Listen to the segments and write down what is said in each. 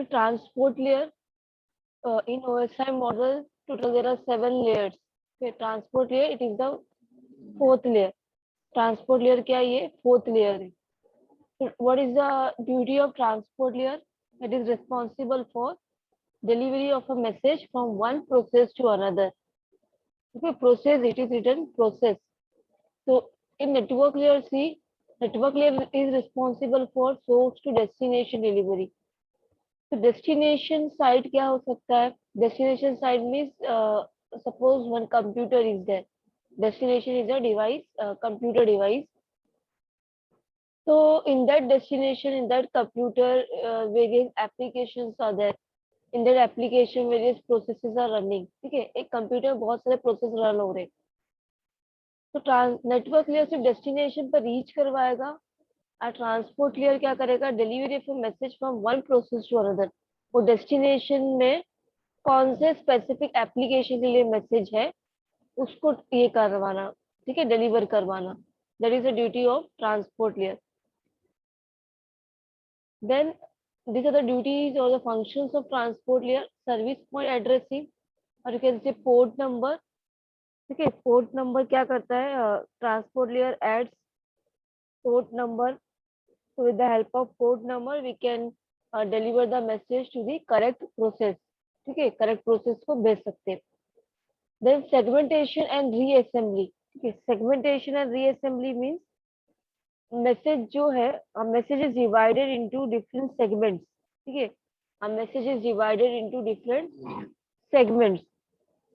Transport layer in OSI model, total there are 7 layers. Okay, transport layer, it is the fourth layer. Transport layer क्या है? ये fourth layer है. So what is the duty of transport layer? It is responsible for delivery of a message from one process to another. Okay, process, it is written process. So in network layer C, network layer is responsible for source to destination delivery. तो destination site क्या हो सकता है? Destination site means suppose one computer is there. Destination is a device, computer device. So in that destination, in that computer, various applications are there. In that application, various processes are running. ठीक है, एक computer में बहुत सारे process run हो रहे हैं. तो नेटवर्क लेयर सिर्फ डेस्टिनेशन पर रीच करवाएगा और ट्रांसपोर्ट लेयर क्या करेगा? Delivery of message from one process to another. वो डेस्टिनेशन में कौन से स्पेसिफिक एप्लीकेशन के लिए मैसेज है उसको ये करवाना, ठीक है, डिलीवर करवाना. That is the duty of transport layer. Then these are the duties or the functions of transport layer. Service point addressing, और you can say port number. ठीक है, पोर्ट नंबर क्या करता है? Transport layer adds port number. So with the help of port number we can deliver the message to the correct process. ठीक है, correct process को भेज सकते हैं. Then segmentation and reassembly. ठीक है, segmentation and reassembly means message जो है, message is divided into different segments. ठीक है, message is divided into different segments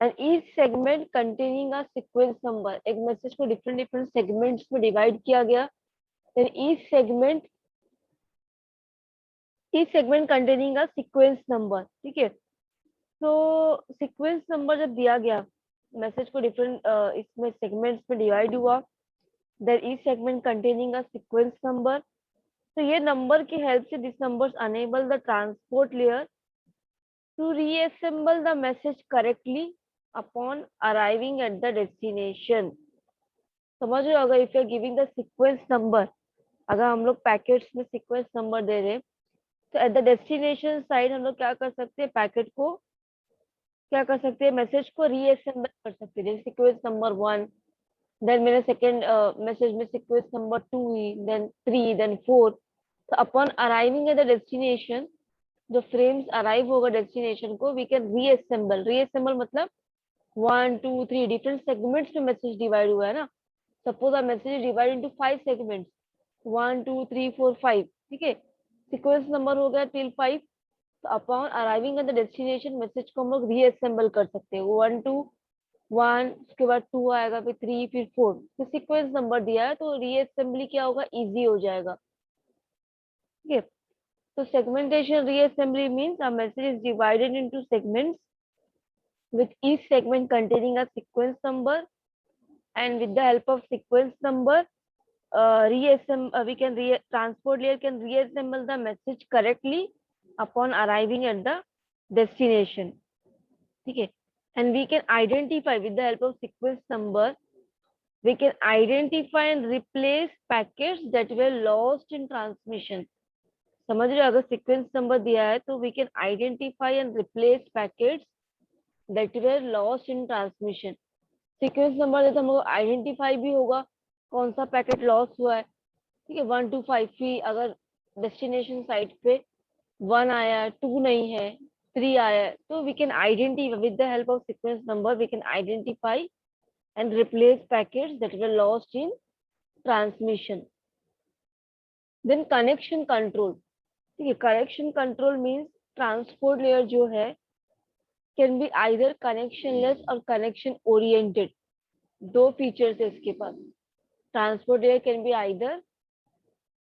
and each segment containing a sequence number. एक मैसेज को डिफरेंट डिफरेंट सेगमेंट्स में divide किया गया. Then each segment containing a sequence number. ठीक है, तो सीक्वेंस नंबर जब दिया गया, मैसेज को डिफरेंट इसमें सेगमेंट्स में डिवाइड हुआ. There each segment containing a sequence number. तो ये नंबर की हेल्प से this numbers enable the transport layer to reassemble the message correctly upon arriving at the destination. समझ रहे हो? अगर if you are giving the sequence number, अगर हम लोग पैकेट्स में सीक्वेंस नंबर दे रहे हैं, तो एट द डेस्टिनेशन साइड हम लोग क्या कर सकते हैं? पैकेट को क्या कर सकते हैं? मैसेज को रीअसेंबल कर सकते हैं. जैसे सीक्वेंस नंबर 1, देन मेरे सेकेंड मैसेज में सीक्वेंस नंबर 2 ही, देन 3, देन 4. तो upon arriving at the destination, जो फ्रेम्स अराइव होगा डेस्टिनेशन को, वी कैन रीअसेंबल. रीअसेंबल मतलब 1 2 3 डिफरेंट सेगमेंट्स में मैसेज डिवाइड हुआ है ना. Suppose our message divide into 5 segments, 1 2 3 4 5. ठीक है, सीक्वेंस नंबर हो गया टिल 5. तो upon arriving at the destination, message को हम लोग रीअसेंबल कर सकते हैं. 1 2 1, उसके बाद 2 आएगा, फिर 3, फिर 4. तो सीक्वेंस नंबर दिया है तो रीअसेंबली क्या होगा? इजी हो जाएगा. ठीक है, तो segmentation reassembly means a message is divided into segments with each segment containing a sequence number, and with the help of sequence number, transport layer can reassemble the message correctly upon arriving at the destination. ठीक है, and we can identify with the help of sequence number, we can identify and replace packets that were lost in transmission. समझ रहे हो? अगर sequence number दिया है तो we can identify and replace packets that were lost in transmission. Sequence number देता हम लोग आइडेंटिफाई भी होगा कौन सा पैकेट लॉस हुआ है. ठीक है, 1 2 5 भी अगर डेस्टिनेशन साइट पे 1 आया है, 2 नहीं है, 3 आया है, तो we can identify with the help of sequence number, we can identify and replace packets that were lost in transmission. Then connection control. ठीक है, connection control means transport layer जो है can be either connectionless or connection oriented. दो features है इसके पास. Transport layer can be either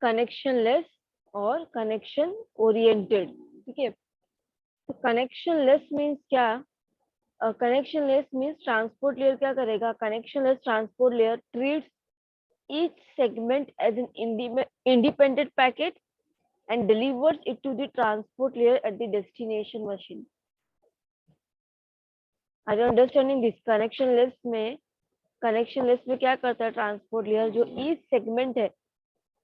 connectionless or connection oriented. ठीक है, तो कनेक्शनलेस मीन्स क्या? कनेक्शनलेस मीन्स ट्रांसपोर्ट लेयर क्या करेगा? Connectionless transport layer treats each segment as an independent packet and delivers it to the transport layer at the destination machine. Are you understanding this? Connectionless में क्या करता है transport layer? जो each segment है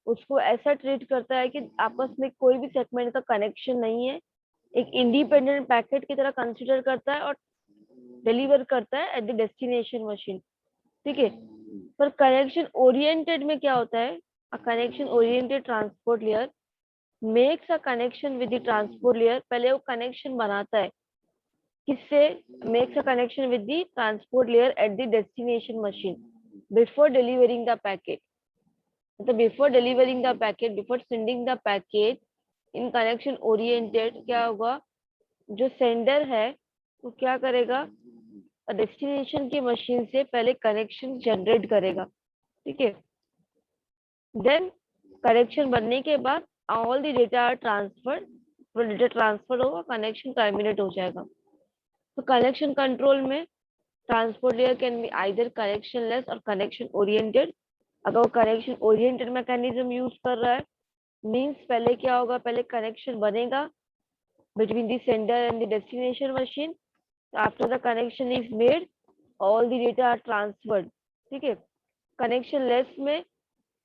उसको ऐसा ट्रीट करता है कि आपस में कोई भी सेगमेंट का कनेक्शन नहीं है, एक इंडिपेंडेंट पैकेट की तरह कंसिडर करता है और डिलीवर करता है एट द डेस्टिनेशन मशीन, ठीक है। पर कनेक्शन ओरिएंटेड में क्या होता है, a connection oriented transport layer makes a connection with the transport layer, पहले वो कनेक्शन बनाता है किससे, makes a connection with the transport layer at the destination machine before delivering the packet, मतलब before delivering the packet, before sending the packet in connection oriented क्या होगा, जो sender है वो क्या करेगा, डेस्टिनेशन की मशीन से पहले कनेक्शन जनरेट करेगा, ठीक है। देन कनेक्शन बनने के बाद all the data are transfer, data transfer होगा, कनेक्शन टर्मिनेट हो जाएगा। तो कनेक्शन कंट्रोल में transport layer can be either connectionless और कनेक्शन ओरिएंटेड। अगर वो कनेक्शन ओरिएंटेड मैकेनिज्म यूज कर रहा है मीन्स पहले क्या होगा, पहले कनेक्शन बनेगा between the sender and the destination machine, after the connection is made all the data are transferred, ठीक है। कनेक्शन लेस में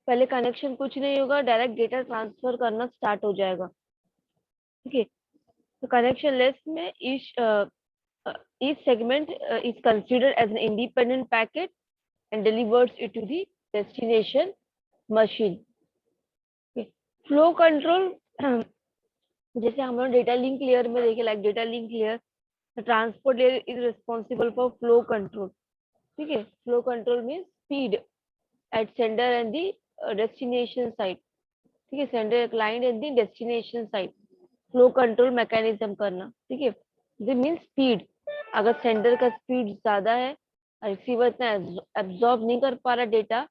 पहले कनेक्शन कुछ नहीं होगा, डायरेक्ट डेटा ट्रांसफर करना स्टार्ट हो जाएगा, ठीक है। तो कनेक्शन लेस में each segment is considered as an independent packet and delivers it to the destination machine. Flow control जैसे हम लोग डेटा लिंक लेयर में देखे, like data link layer, the transport layer is responsible for flow control, ठीक है। Flow control means speed at sender and the destination side, ठीक है, sender client and the destination side, flow control mechanism करना, ठीक है। This means speed, अगर sender का speed ज्यादा है, रिसीवर इतना एब्जॉर्ब नहीं कर पा रहा data,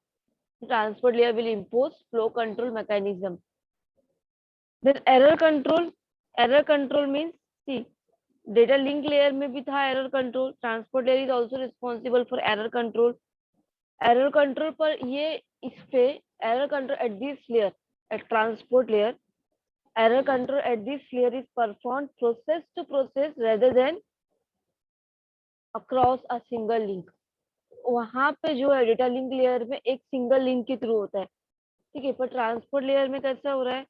transport layer will impose flow control mechanism. Then error control means see data link layer में भी था error control, transport layer is also responsible for error control. Error control पर ये इस पे error control at this layer, at transport layer, error control at this layer is performed process to process rather than across a single link। वहां पे जो है data link layer में एक सिंगल लिंक के थ्रू होता है, ठीक है। पर ट्रांसपोर्ट लेयर में कैसा हो रहा है,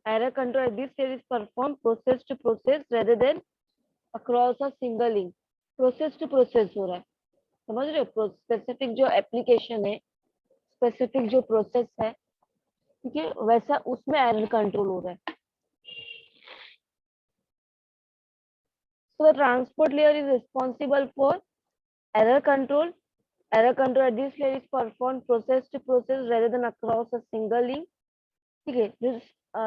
error control at this layer is performed process to process rather than across a single link, process to process हो रहा है, समझ रहे हो। स्पेसिफिक जो एप्लीकेशन है, स्पेसिफिक जो प्रोसेस है, ठीक है, वैसा उसमें एरर कंट्रोल हो रहा है। So the transport layer is responsible for error control. Error control at this layer is performed process to process rather than across a single link, ठीक है।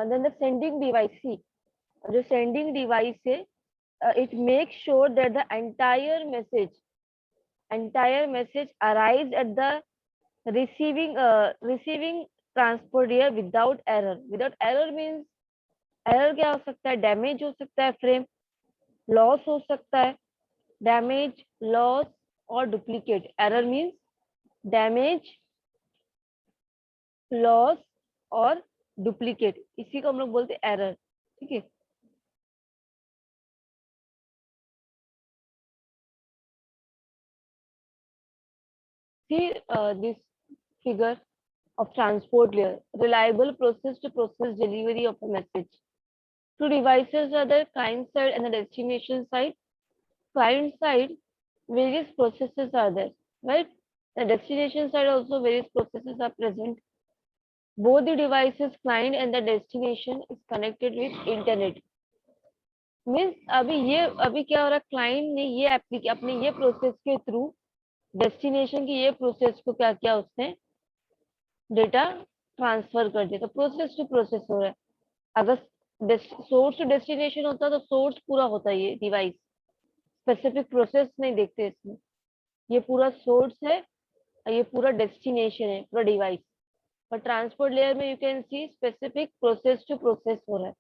Then the sending device, see, जो sending device है, it makes sure that the entire message arrives at the receiving transport layer without error। Without error means error क्या हो सकता है, damage हो सकता है फ्रेम, लॉस हो सकता है, डैमेज, लॉस और duplicate. Error means damage, loss और डुप्लीकेट, इसी को हम लोग बोलते हैं एरर, ठीक है। See this figure of transport layer, reliable process to process delivery of a message. Two devices are the client side and the destination side. Client side, various processes are there, right? The destination side also various processes are present. Both the devices, client and the destination, is connected with internet. Means अभी क्या हो रहा है, client ने ये अपने ये process के थ्रू डेस्टिनेशन की ये प्रोसेस को क्या किया, उसने डेटा ट्रांसफर कर दिया, तो प्रोसेस टू प्रोसेस हो रहा है। अगर सोर्स टू डेस्टिनेशन होता तो सोर्स पूरा होता है, ये डिवाइस स्पेसिफिक प्रोसेस नहीं देखते इसमें, ये पूरा सोर्स है और ये पूरा डेस्टिनेशन है, पूरा डिवाइस। पर ट्रांसपोर्ट लेयर में you can see specific process to process हो रहा है,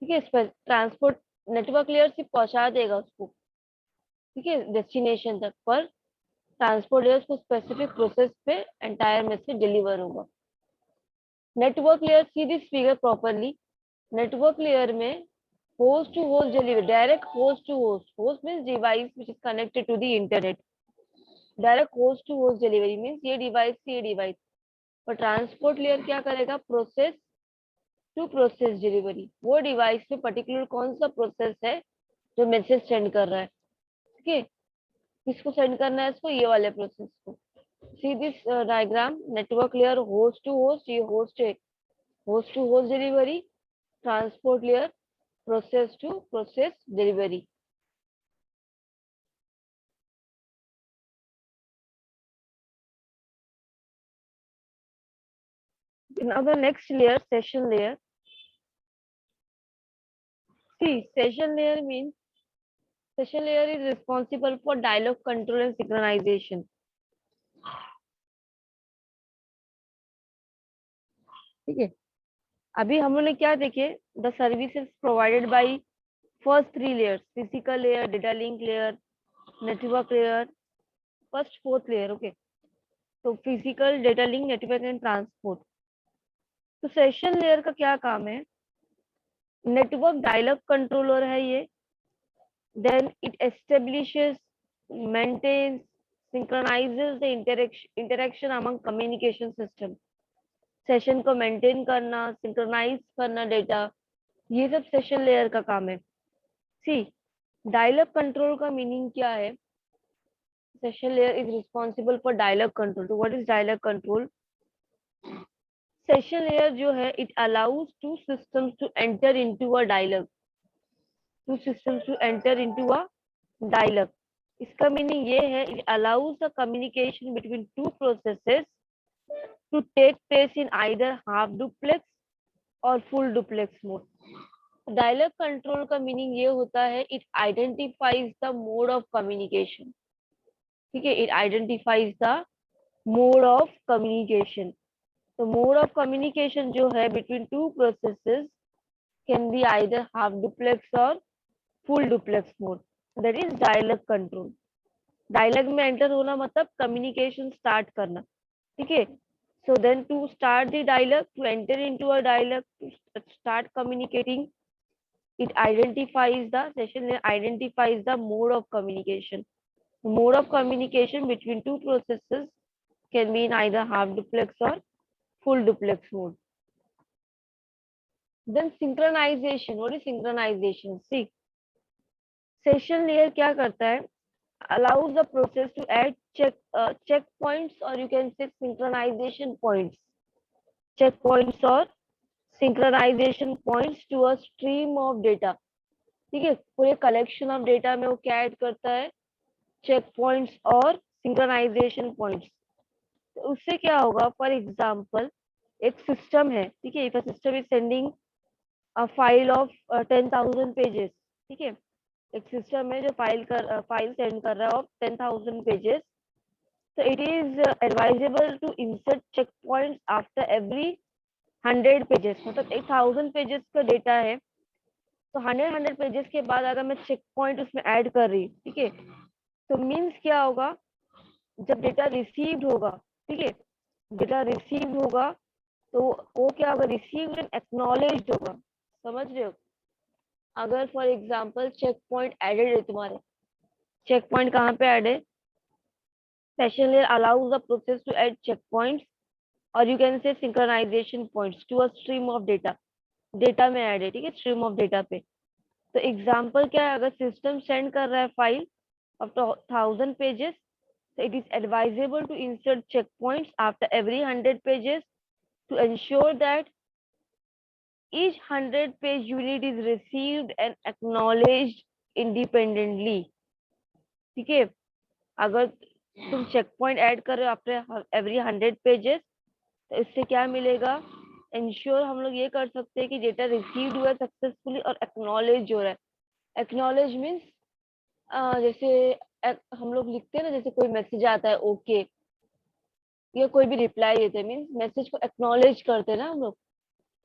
ठीक है। ट्रांसपोर्ट नेटवर्क लेयर से पहुंचा देगा उसको, ठीक है, डेस्टिनेशन तक, पर ट्रांसपोर्ट लेयर को स्पेसिफिक प्रोसेस पे एंटायर मैसेज डिलीवर होगा। Network layer, see this figure properly, network layer में host to host delivery, direct host to host, host means device which is connected to the internet, direct host to host delivery means ये device से ये device. पर transport layer क्या करेगा, process to process delivery. वो device में particular कौन सा प्रोसेस है जो मैसेज सेंड कर रहा है, ठीक है। किसको सेंड करना है इसको, ये वाले प्रोसेस को। See this diagram, network layer host to host, ये होस्ट है, host to host delivery, transport layer process to process delivery. Now the next layer, session layer. See, session layer means session layer is responsible for dialogue control and synchronization. ठीक है, अभी हम लोग ने क्या देखे, the services provided by first three layers, physical layer, data link layer, network layer, first fourth layer. Okay, तो physical, data link, network and transport. तो सेशन लेयर का क्या काम है, नेटवर्क डायलॉग कंट्रोलर है ये। Then it establishes, maintains, synchronizes the interaction among communication system। Session को maintain करना, सिंक्रोनाइज करना डेटा, ये सब सेशन लेयर का काम है। सी, डायलॉग कंट्रोल का मीनिंग क्या है, session layer is responsible for dialogue control. तो what is dialogue control, session layer जो है it allows two systems to enter into a dialogue, two systems to enter into a dialogue. इसका meaning ये है, it allows the communication between two processes to take place in either half duplex or full duplex mode। Dialogue control का meaning ये होता है, it identifies the mode of communication. ठीक है, it identifies the mode of communication. तो mode of communication जो है between two processes can be either half duplex और full duplex mode, that is dialogue control. Dialogue में enter होना मतलब communication start करना, ठीक है। So then to start the dialogue, to enter into a dialogue, to start communicating, it identifies the session, it identifies the mode of communication. The mode of communication between two processes can be in either half duplex or full duplex mode. Then synchronization. What is synchronization? See, session layer क्या करता है? Allows the process to add checkpoints, or you can say synchronization points. Checkpoints or synchronization points to a stream of data। ठीक है, पूरे collection of data में वो क्या add करता है, चेक पॉइंट्स और सिंक्रोनाइजेशन पॉइंट्स। तो उससे क्या होगा, फॉर एग्जांपल एक सिस्टम है, ठीक है, if a system is sending a file of 10,000 pages, ठीक है, एक सिस्टम है जो फाइल सेंड कर रहा है ऑफ 10,000 पेजेस। तो it is advisable to insert check points after every 100 pages. मतलब 1,000 पेजेस का डेटा है, तो 100 पेजेस के बाद अगर मैं चेक पॉइंट उसमें ऐड कर रही, ठीक है, तो मीन्स क्या होगा, जब डेटा रिसीव्ड होगा, ठीक है, डेटा रिसीव्ड होगा तो वो क्या होगा, रिसीव्ड एंड एक्नॉलेज्ड होगा। समझ रहे हो, अगर for example checkpoint added है तुम्हारे, चेक पॉइंट कहाँ पे ऐड है, session layer allows the process to add checkpoints, और you can say synchronization points to a stream of data. Data में ऐड है, ठीक है, स्ट्रीम ऑफ डेटा पे। तो एग्जाम्पल क्या है, अगर सिस्टम सेंड कर रहा है file of 1,000 pages, so it is advisable to insert checkpoints after every 100 pages to ensure that each 100 page unit is received and acknowledged independently। ठीक है, अगर तुम चेक पॉइंट ऐड कर रहे हो आफ्टर एवरी 100 पेजेस, तो इससे क्या मिलेगा, इंश्योर हम लोग ये कर सकते हैं कि डेटा रिसीव्ड हुआ है सक्सेसफुली और एक्नॉलेज हो रहा है। एक्नॉलेज मीन्स जैसे हम लोग लिखते हैं ना, जैसे कोई मैसेज आता है ओके, या कोई भी रिप्लाई देते हैं, मीन्स मैसेज को एक्नॉलेज करते हैं ना हम लोग।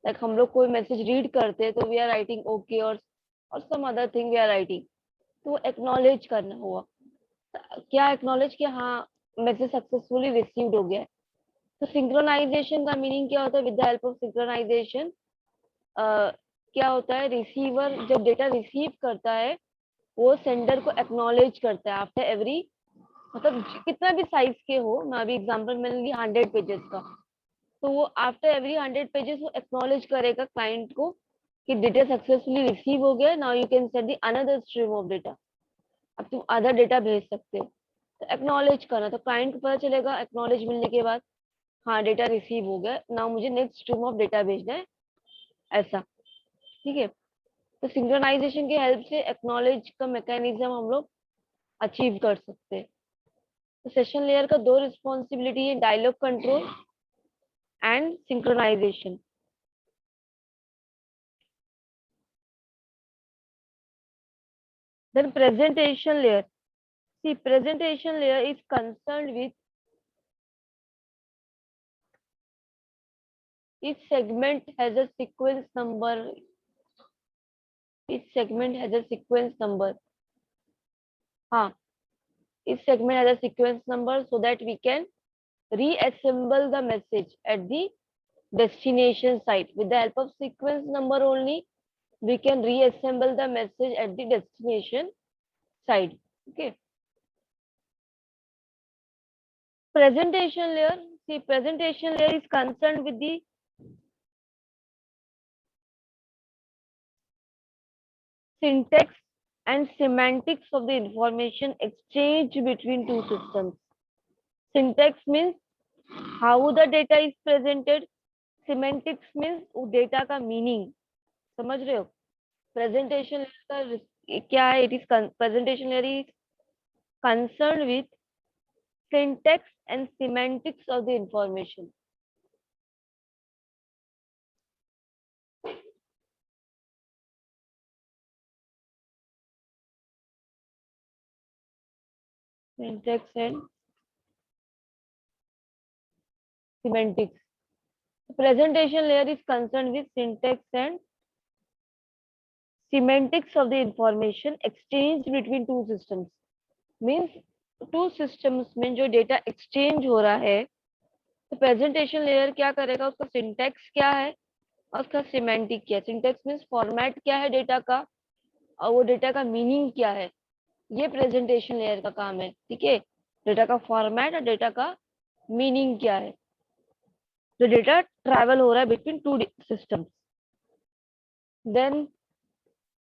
लाइक हम लोग कोई मैसेज रीड करते हैं तो वी आर राइटिंग ओके और some other thing we are writing, तो वो एक्नॉलेज करना हुआ। क्या एक्नॉलेज किया, हाँ मैसेज सक्सेसफुली रिसीव्ड हो गया है। तो सिंक्रोनाइजेशन का मीनिंग क्या होता है, with the help of synchronization क्या होता है, रिसीवर जब डेटा रिसीव करता है वो सेंडर को एक्नॉलेज करता है आफ्टर एवरी, मतलब कितना भी साइज के हो, मैं अभी एग्जांपल मैंने लिया 100 पेजेस का, तो वो आफ्टर एवरी 100 पेजेस वो एक्नॉलेज करेगा क्लाइंट को कि डेटा सक्सेसफुली रिसीव हो गया, now you can send the another stream of data. अब तुम अदर डेटा भेज सकते हो। तो एक्नॉलेज करना, तो क्लाइंट को पता चलेगा एक्नॉलेज मिलने के बाद, हाँ डेटा रिसीव हो गया, नाउ मुझे नेक्स्ट स्ट्रीम ऑफ डेटा भेजना है, ऐसा। ठीक है। तो सिंक्रोनाइजेशन की हेल्प से एक्नॉलेज का मैकेनिज्म हम लोग अचीव कर सकते हैं। तो सेशन लेयर का दो रिस्पॉन्सिबिलिटी है, dialogue control and synchronization. Then presentation layer. See, presentation layer is concerned with each segment has a sequence number. Each segment has a sequence number. हाँ, each segment has a sequence number so that we can reassemble the message at the destination site. With the help of sequence number only, we can reassemble the message at the destination side. Okay. Presentation layer. See, presentation layer is concerned with the syntax and semantics of the information exchange between two systems. Syntax means how the data is presented. Semantics means data का meaning. समझ रहे हो? Presentation का क्या है? It is presentation layer is concerned with syntax and semantics of the information. Syntax and semantics. Presentation layer is concerned with syntax and semantics of the information exchange between two systems. Means two systems में जो data exchange हो रहा है, तो presentation layer क्या करेगा, उसका syntax क्या है और उसका सिमेंटिक क्या है। सिंटैक्स मीन्स फॉर्मेट क्या है डेटा का, और वो डेटा का मीनिंग क्या है, ये प्रेजेंटेशन लेयर का काम है। ठीक है, डेटा का फॉर्मेट और डेटा का मीनिंग क्या है, जो डेटा ट्रैवल हो रहा है between two systems. Then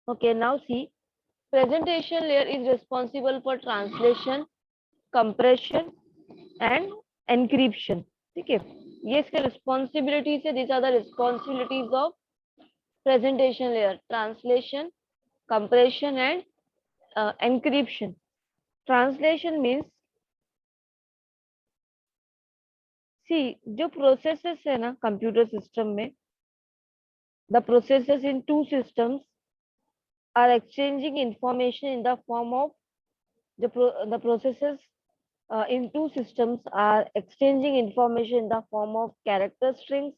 okay, now see, presentation layer is responsible for translation, compression and encryption. ठीक है, ये इसके रिस्पॉन्सिबिलिटीज है। These are the responsibilities of presentation layer: translation, compression and encryption. Translation means see, जो processes है ना computer system में, the processes in two systems are exchanging information in the form of the processes in two systems are exchanging information in the form of character strings,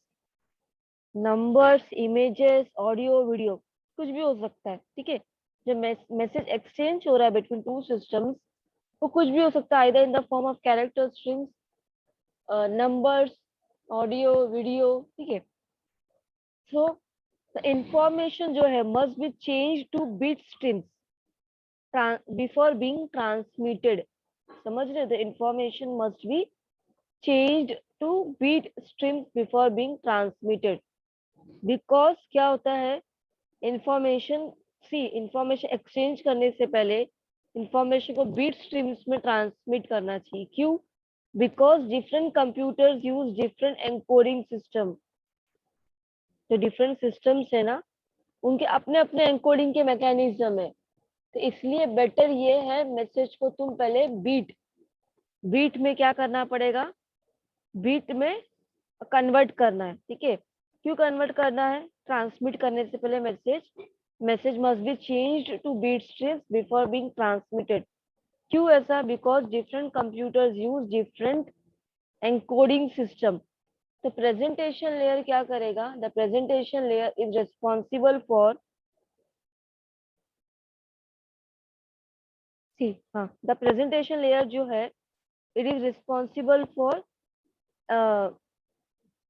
numbers, images, audio, video, कुछ भी हो सकता है। ठीक है, जब message exchange हो रहा है बिटवीन टू सिस्टम्स, वो कुछ भी हो सकता है, either in the form of character strings, numbers, audio, video. ठीक है, सो द इंफॉर्मेशन जो है must be change two bit strings before being transmitted. समझ रहे, the information must be changed to bit streams before being transmitted, because क्या होता है, information सी, information exchange करने से पहले इंफॉर्मेशन को बीट स्ट्रीम्स में ट्रांसमिट करना चाहिए। क्यों? Because different computers use different encoding system. जो डिफरेंट सिस्टम्स है ना, उनके अपने अपने एनकोडिंग के मैकेनिज्म है। तो इसलिए बेटर ये है, मैसेज को तुम पहले बीट बीट में क्या करना पड़ेगा, बीट में कन्वर्ट करना है। ठीक है, क्यों कन्वर्ट करना है? ट्रांसमिट करने से पहले message must be changed to bit streams before being transmitted. क्यों ऐसा? Because different computers use different encoding system. तो प्रेजेंटेशन लेयर क्या करेगा? The presentation layer is responsible for see, हाँ, द प्रेजेंटेशन लेयर जो है, it is responsible for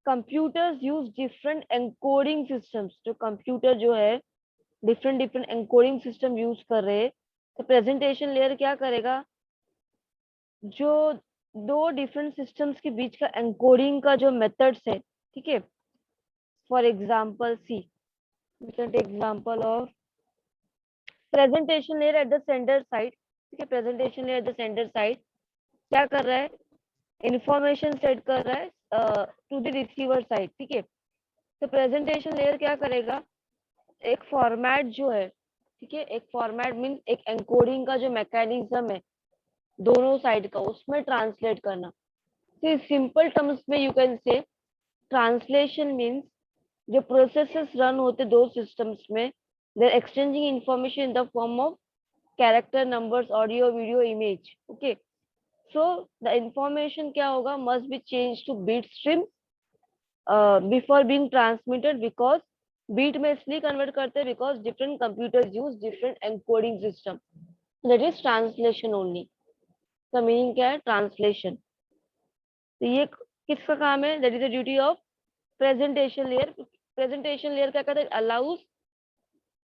computers use different encoding systems. जो computer जो है different different encoding system use कर रहे हैं, तो प्रेजेंटेशन लेयर क्या करेगा, जो दो डिफरेंट सिस्टम्स के बीच का एनकोडिंग का जो मेथड्स है, ठीक है। For example see, we can take example of presentation layer at the sender side. ठीक है, presentation layer at the sender side क्या कर रहा है, इंफॉर्मेशन सेट कर रहा है टू द रिसीवर साइड। ठीक है, तो प्रेजेंटेशन लेयर क्या करेगा, एक फॉर्मेट जो है, ठीक है, एक फॉर्मेट मीन एक एनकोडिंग का जो मैकेनिज्म है दोनों साइड का, उसमें ट्रांसलेट करना। तो सिंपल टर्म्स में you can say translation means जो प्रोसेसेस रन होते दो सिस्टम्स में, they exchanging information in the form of character, numbers, audio, video, image. Okay, so the information क्या होगा, must be change to bit stream before being transmitted, because bit में इसलिए convert करते हैं because different computers use different encoding system, that is translation only. का meaning क्या है, translation. तो ये किसका काम है, that is the duty of presentation layer. Presentation layer क्या करता है, allows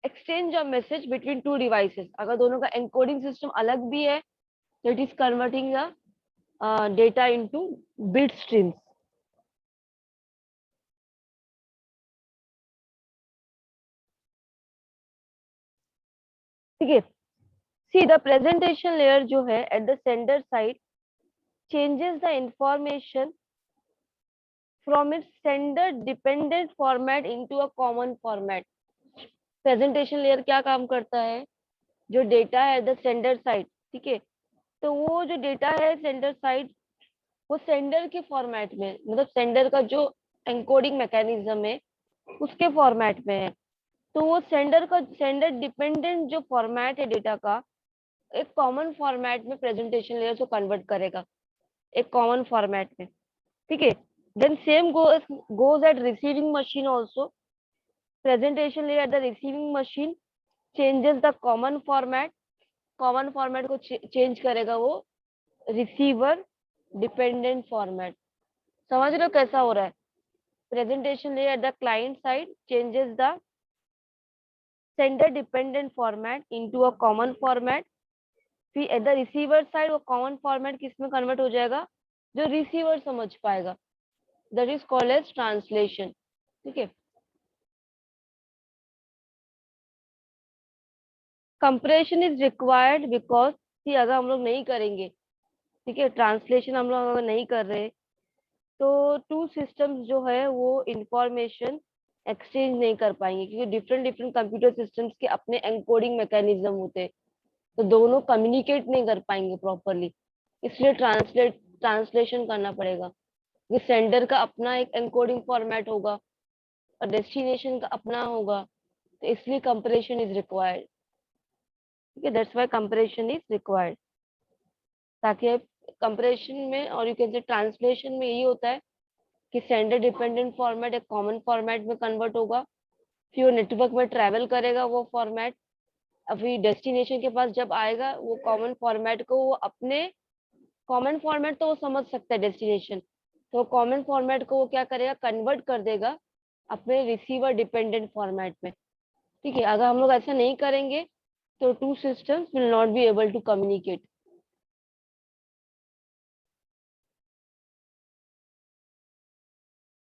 exchange of message between two devices. अगर दोनों का एनकोडिंग सिस्टम अलग भी है, तो it is converting the data into bit streams. ठीक है, सी द प्रेजेंटेशन लेयर जो है eight the sender side changes the information from its sender dependent format into a common format। Presentation layer क्या काम करता है, जो डेटा है द सेंडर साइड, ठीक है, तो वो जो डेटा है सेंडर साइड, वो सेंडर के फॉर्मेट में, मतलब सेंडर का जो एनकोडिंग मैकेनिज्म है उसके फॉर्मेट में है। तो वो सेंडर डिपेंडेंट जो फॉर्मेट है डेटा का, एक कॉमन फॉर्मेट में प्रेजेंटेशन लेयर को कन्वर्ट करेगा, एक कॉमन फॉर्मेट में। ठीक है, then same goes at receiving machine also। presentation layer at the receiving machine changes the common format, common format को चेंज करेगा वो रिसीवर डिपेंडेंट फॉर्मेट। समझ रहे हो कैसा हो रहा है, presentation layer at the client side changes the sender dependent format into a common format, फिर एट द रिसीवर साइड वो कॉमन फॉर्मेट किस में कन्वर्ट हो जाएगा, जो रिसीवर समझ पाएगा, that is called as translation. ठीक है, कंप्रेशन इज रिक्वायर्ड बिकॉज कि अगर हम लोग नहीं करेंगे, ठीक है, ट्रांसलेशन हम लोग अगर नहीं कर रहे, तो टू सिस्टम्स जो है वो इंफॉर्मेशन एक्सचेंज नहीं कर पाएंगे, क्योंकि डिफरेंट डिफरेंट कंप्यूटर सिस्टम्स के अपने एनकोडिंग मैकेनिज्म होते हैं, तो दोनों कम्युनिकेट नहीं कर पाएंगे प्रॉपरली। इसलिए ट्रांसलेशन करना पड़ेगा, क्योंकि सेंडर का अपना एक एनकोडिंग फॉर्मेट होगा और डेस्टिनेशन का अपना होगा, तो इसलिए कंप्रेशन इज रिक्वायर्ड। ठीक है, that's why compression is required, ताकि कंप्रेशन में और यू कैन से ट्रांसलेशन में यही होता है कि सेंडर डिपेंडेंट फॉर्मेट एक कॉमन फॉर्मेट में कन्वर्ट होगा, फिर वो नेटवर्क में ट्रैवल करेगा वो फॉर्मेट, अभी डेस्टिनेशन के पास जब आएगा वो कॉमन फॉर्मेट को वो अपने, कॉमन फॉर्मेट तो वो समझ सकता है डेस्टिनेशन, तो कॉमन फॉर्मेट को वो क्या करेगा, कन्वर्ट कर देगा अपने रिसीवर डिपेंडेंट फॉर्मेट में। ठीक है, अगर हम लोग ऐसा नहीं करेंगे तो two systems will not be able to communicate.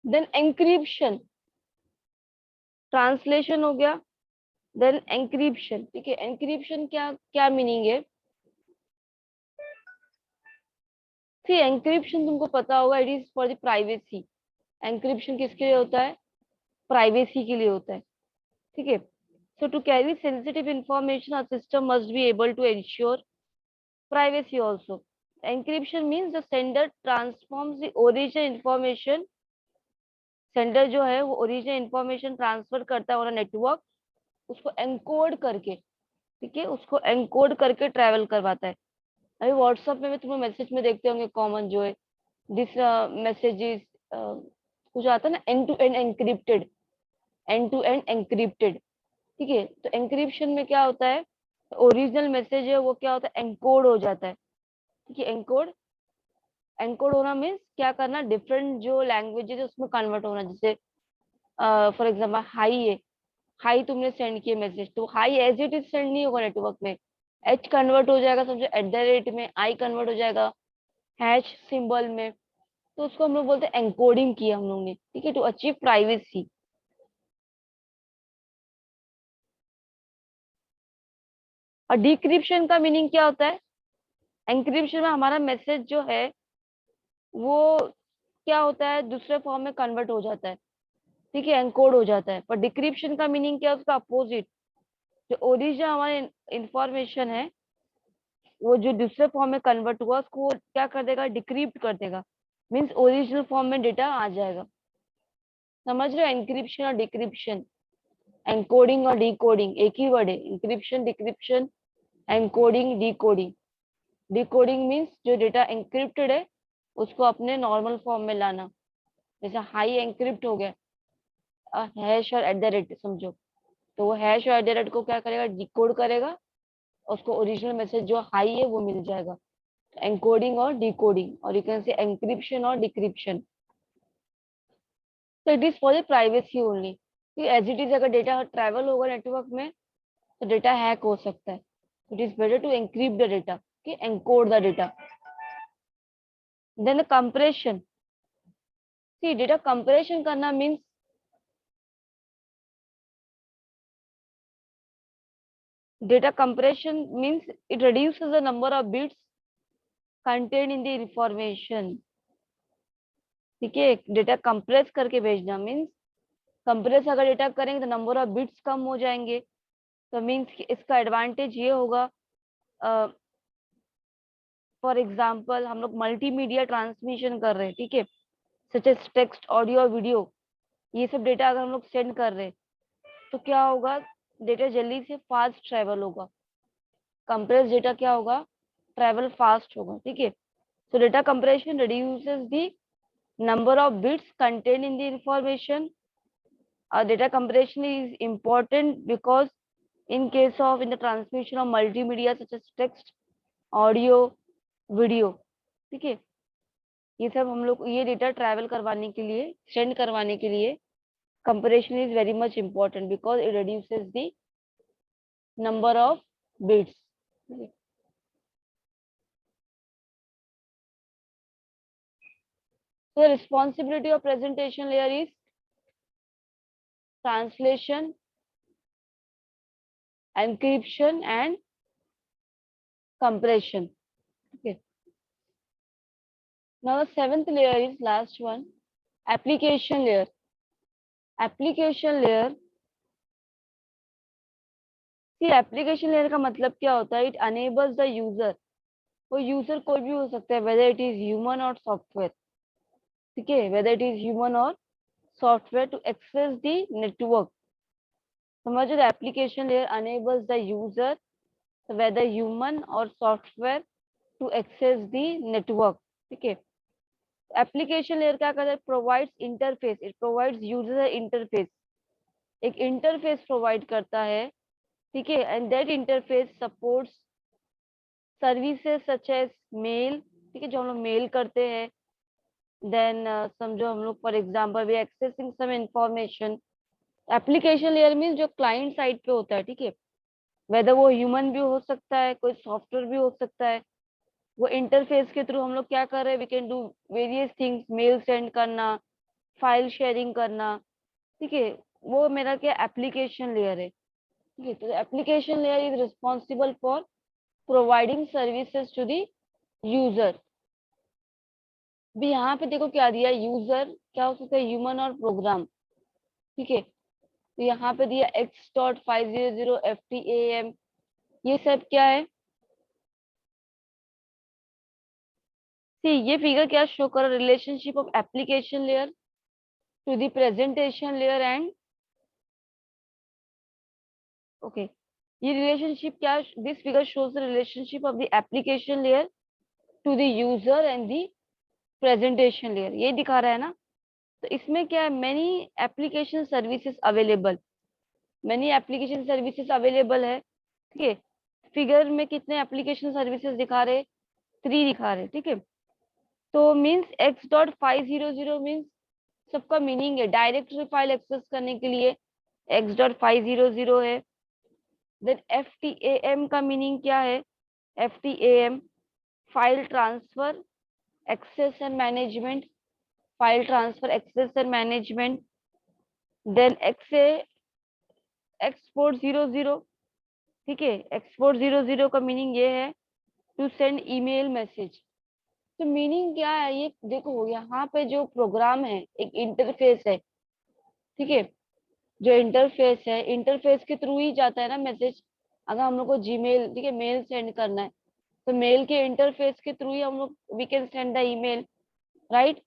Then encryption, translation हो गया, देन एंक्रिप्शन। ठीक है, एंक्रिप्शन क्या क्या मीनिंग है, सी एंक्रिप्शन तुमको पता होगा, it is for the privacy. Encryption किसके लिए होता है, प्राइवेसी के लिए होता है। ठीक है, so to carry sensitive information our system must be able to ensure privacy also। encryption means the sender transforms the original information, sender जो है वो ओरिजिनल इंफॉर्मेशन ट्रांसफर करता है और नेटवर्क उसको एनकोड करके, ठीक है, उसको एनकोड करके ट्रैवल करवाता है। अभी व्हाट्सएप में भी तुम्हें मैसेज में देखते होंगे कॉमन जो है, दिस मैसेजेस कुछ आता है ना, end to end encrypted, end to end encrypted. ठीक है, तो एनक्रिप्शन में क्या होता है, ओरिजिनल मैसेज है वो क्या होता है, एनकोड हो जाता है। ठीक है, एनकोड, एनकोड होना मीन्स क्या करना, डिफरेंट जो लैंग्वेजेस है उसमें कन्वर्ट होना। जैसे फॉर एग्जाम्पल हाई है, हाई तुमने सेंड किया मैसेज, तो hi as it is send नहीं होगा नेटवर्क में, एच कन्वर्ट हो जाएगा, समझो एट द रेट में, आई कन्वर्ट हो जाएगा हैश सिंबल में। तो उसको हम लोग बोलते हैं एनकोडिंग किया हम लोग ने, ठीक है, टू अचीव प्राइवेसी। और डिक्रिप्शन का मीनिंग क्या होता है? एंक्रिप्शन में हमारा मैसेज जो है वो क्या होता है, दूसरे फॉर्म में कन्वर्ट हो जाता है, ठीक है, एनकोड हो जाता है। पर डिक्रिप्शन का मीनिंग क्या है, उसका अपोजिट। जो ओरिजिनल हमारे इंफॉर्मेशन है वो जो दूसरे फॉर्म में कन्वर्ट हुआ उसको वो क्या कर देगा, डिक्रिप्ट कर देगा। मीन्स ओरिजिनल फॉर्म में डेटा आ जाएगा। समझ रहे हो, एनक्रिप्शन और डिक्रिप्शन, एनकोडिंग और डिकोडिंग एक ही वर्ड है। Encryption, decryption, encoding, decoding. Decoding means जो डेटा एनक्रिप्टेड है उसको अपने नॉर्मल फॉर्म में लाना। जैसे हाई एनक्रिप्ट हो गया, हैश और एट द रेट समझो, तो वो हैश और एट द रेट को क्या करेगा, डिकोड करेगा, उसको ओरिजिनल मैसेज जो हाई है वो मिल जाएगा। एनकोडिंग और डिकोडिंग, और यू कैन से एनक्रिप्शन और डिक्रिप्शन। तो it is for the privacy only. As it is अगर डेटा ट्रैवल होगा नेटवर्क में तो डेटा हैक हो सकता है। It is better to encrypt the data, कि encode the data. Then compression. See data compression करना means data compression means it reduces the number of bits contained in the information। ठीक है, data compress करके भेजना means, compress अगर data करेंगे तो number of bits कम हो जाएंगे। तो मीन्स इसका एडवांटेज ये होगा, फॉर एग्जांपल हम लोग मल्टीमीडिया ट्रांसमिशन कर रहे हैं, ठीक है, such as text, audio, video, ये सब डेटा अगर हम लोग सेंड कर रहे हैं तो क्या होगा, डेटा जल्दी से फास्ट ट्रेवल होगा। कंप्रेस डेटा क्या होगा, ट्रेवल फास्ट होगा, ठीक है। So data compression reduces the number of bits contained in the information. Data compression is important because in case of in the transmission of multimedia such as text, audio, video, ठीक है, ये सब हम लोग ये डेटा ट्रैवल करवाने के लिए, सेंड करवाने के लिए compression is very much important because it reduces the number of bits. So the responsibility of presentation layer is translation, encryption and compression. Okay. Now the seventh layer is last one, application layer. Application layer, see application layer का मतलब क्या होता है, it enables the user, वो user कोई भी हो सकता है, whether it is human or software, ठीक है, whether it is human or software to access the network। समझो, the application layer enables the user, whether human or software to access the network, ठीक है। एप्लीकेशन लेयर क्या करता है, provides interface, it provides user interface, एक interface provide करता है, ठीक है, and that interface supports services such as mail, ठीक है, जो हम लोग मेल करते हैं। देन समझो हम लोग for example we accessing some information. Application layer mean जो क्लाइंट साइड पे होता है, ठीक है, वेदर वो ह्यूमन भी हो सकता है, कोई सॉफ्टवेयर भी हो सकता है। वो इंटरफेस के थ्रू हम लोग क्या कर रहे हैं, we can do various things, mail send करना, फाइल शेयरिंग करना, ठीक है, वो मेरा क्या एप्लीकेशन लेयर है, ठीक है। तो application layer is responsible for providing services to the user. भी यहाँ पे देखो क्या दिया, यूजर क्या हो सकता है, ह्यूमन और प्रोग्राम, ठीक है। तो यहाँ पे दिया x.500 FTAM, ये सब क्या है, सी ये फिगर क्या शो कर, relationship of application layer to the presentation layer and, okay, ये रिलेशनशिप क्या, this figure shows the relationship of the application layer to the user and the presentation layer, ये दिखा रहा है ना। तो इसमें क्या है, many application services available, many application services available है, ठीक है। फिगर में कितने एप्लीकेशन सर्विसेज दिखा रहे, 3 दिखा रहे, ठीक है। तो मीन्स x.500 मीन्स सबका मीनिंग है डायरेक्टरी फाइल एक्सेस करने के लिए x.500 है। देन FTAM का मीनिंग क्या है, FTAM file transfer, access and management, file transfer access and management, then export 00। ठीक है, एक्सपोर्ट 00 का मीनिंग ये है टू सेंड ईमेल मैसेज। तो मीनिंग क्या है ये देखो, यहाँ पे जो प्रोग्राम है एक इंटरफेस है। ठीक है, जो इंटरफेस है, इंटरफेस के थ्रू ही जाता है ना मैसेज। अगर हम लोग को जीमेल, ठीक है, मेल सेंड करना है तो मेल के इंटरफेस के थ्रू ही हम लोग we can send the email, right.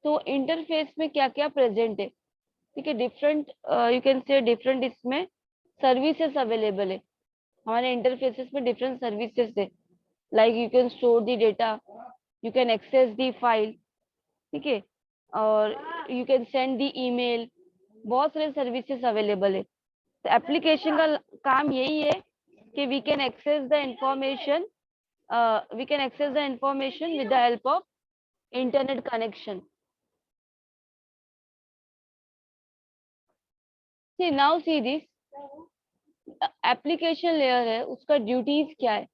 तो इंटरफेस में क्या क्या प्रेजेंट है, ठीक है, different you can say different इसमें सर्विसेज अवेलेबल है। हमारे इंटरफेसेस में डिफरेंट सर्विसेज है, like you can store the data, you can access the file, ठीक है, और you can send the email. बहुत सारे सर्विसेज अवेलेबल है। तो एप्लीकेशन का काम यही है कि we can access the information, we can access the information with the help of internet connection. See now see this application layer है, उसका ड्यूटीज क्या है?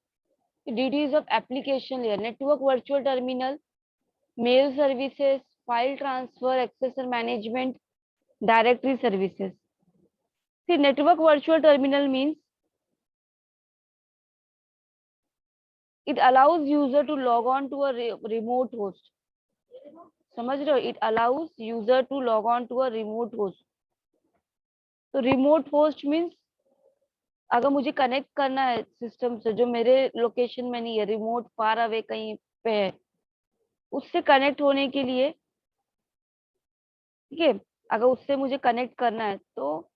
Duties of application layer: network virtual terminal, mail services, file transfer, access management, directory services. See network virtual terminal means it allows user to log on to a remote host। समझ रहे हो, it allows user to log on to a remote host. तो remote host means अगर मुझे connect करना है system से जो मेरे लोकेशन में नहीं है, रिमोट फार अवे कहीं पे है, उससे कनेक्ट होने के लिए, ठीक है, अगर उससे मुझे कनेक्ट करना है तो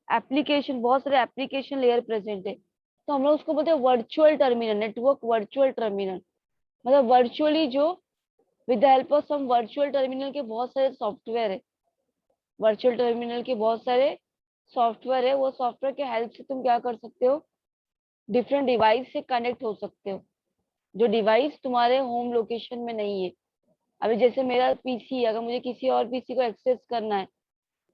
एप्लीकेशन, बहुत सारे एप्लीकेशन लेयर प्रेजेंट है। तो हम लोग उसको बोलते हैं virtual terminal, network virtual terminal. मतलब वर्चुअली जो with the help of some virtual terminal के बहुत सारे सॉफ्टवेयर है, वर्चुअल टर्मिनल के बहुत सारे सॉफ्टवेयर है, वो सॉफ्टवेयर के हेल्प से तुम क्या कर सकते हो, डिफरेंट डिवाइस से कनेक्ट हो सकते हो, जो डिवाइस तुम्हारे होम लोकेशन में नहीं है। अभी जैसे मेरा पीसी है, अगर मुझे किसी और पीसी को एक्सेस करना है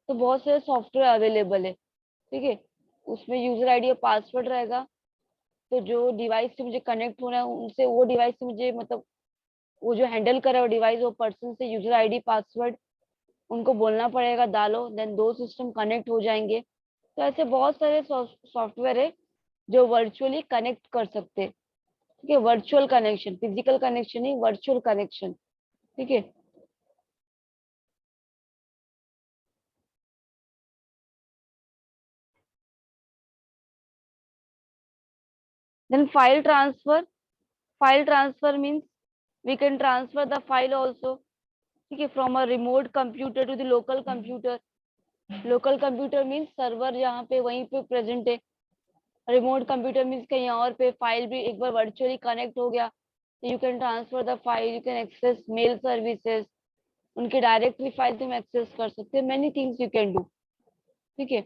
तो बहुत सारे सॉफ्टवेयर अवेलेबल है, ठीक है, उसमें यूजर आईडी और पासवर्ड रहेगा। तो जो डिवाइस से मुझे कनेक्ट होना है उनसे, वो डिवाइस से मुझे मतलब वो जो हैंडल कर रहा है वो डिवाइस, वो पर्सन से यूजर आईडी पासवर्ड उनको बोलना पड़ेगा, डालो, देन दो सिस्टम कनेक्ट हो जाएंगे। तो ऐसे बहुत सारे सॉफ्टवेयर है जो वर्चुअली कनेक्ट कर सकते हैं। ठीक है, वर्चुअल कनेक्शन, फिजिकल कनेक्शन नहीं, वर्चुअल कनेक्शन। ठीक है, then file transfer means we can transfer the file also, ठीक है, from a remote computer to the local computer. Local computer means server जहाँ पे वहीं पे प्रेजेंट है, रिमोट कंप्यूटर मीन्स कहीं और पे फाइल भी एक बार वर्चुअली कनेक्ट हो गया तो you can transfer the file, you can access mail services, उनके डायरेक्टरी फाइल तुम एक्सेस कर सकते हो, many things you can do. ठीक है,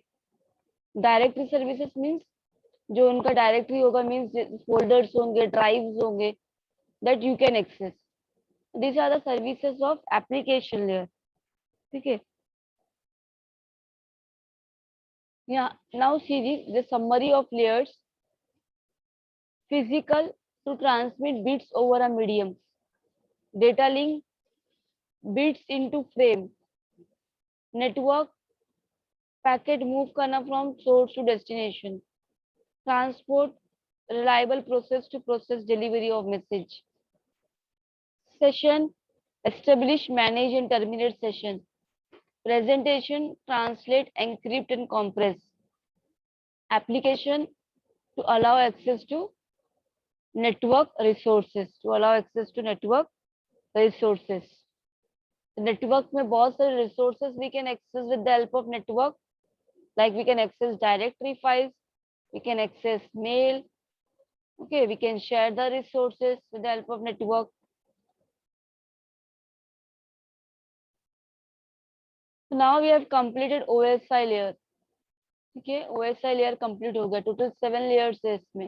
डायरेक्टरी सर्विसेज मीन्स जो उनका डायरेक्टरी होगा, मीन्स फोल्डर्स होंगे, ड्राइव्स होंगे, that you can access. these are the services of application layer. ठीक है, yeah, now see the summary of layers: physical, to transmit bits over a medium; data link, bits into frame; network, packet move करना from source to destination; transport, reliable process to process delivery of message; session, establish, manage and terminate session; presentation, translate, encrypt and compress; application, to allow access to network resources, to allow access to network resources। Network में बहुत सारे resources we can access with the help of network, like we can access directory files, we can access mail, okay, we can share the resources with the help of network। So now we have completed OSI layer। ठीक है, OSI layer complete हो गया, total 7 layers है इसमें।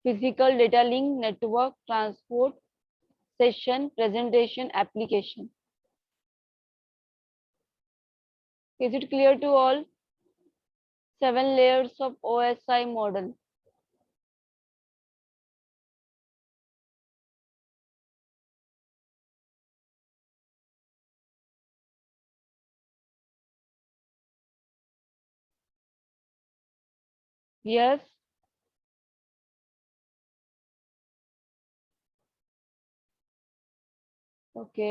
Physical, data link, network, transport, session, presentation, application. Is it clear to all? 7 layers of OSI model। Yes, okay.